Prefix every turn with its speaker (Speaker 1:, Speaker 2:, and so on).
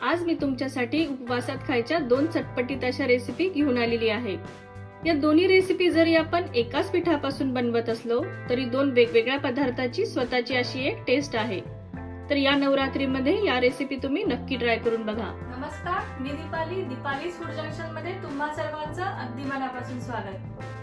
Speaker 1: आज मी तुमच्यासाठी उपवासात खायच्या 2 चटपटीत अशा रेसिपी घेऊन आलेली आहे। या दोन्ही रेसिपी जरी आपण एकाच पिठापासून बनवत असलो तरी 2 वेगवेगळ्या पदार्थाची स्वतःची अशी एक टेस्ट आहे। तर या नवरात्रीमध्ये या रेसिपी तुम्ही नक्की ट्राय करून बघा।
Speaker 2: नमस्कार, मी दीपाली फूड जंक्शन मध्ये तुम्हा सर्वांचं अगदी मनापासून स्वागत।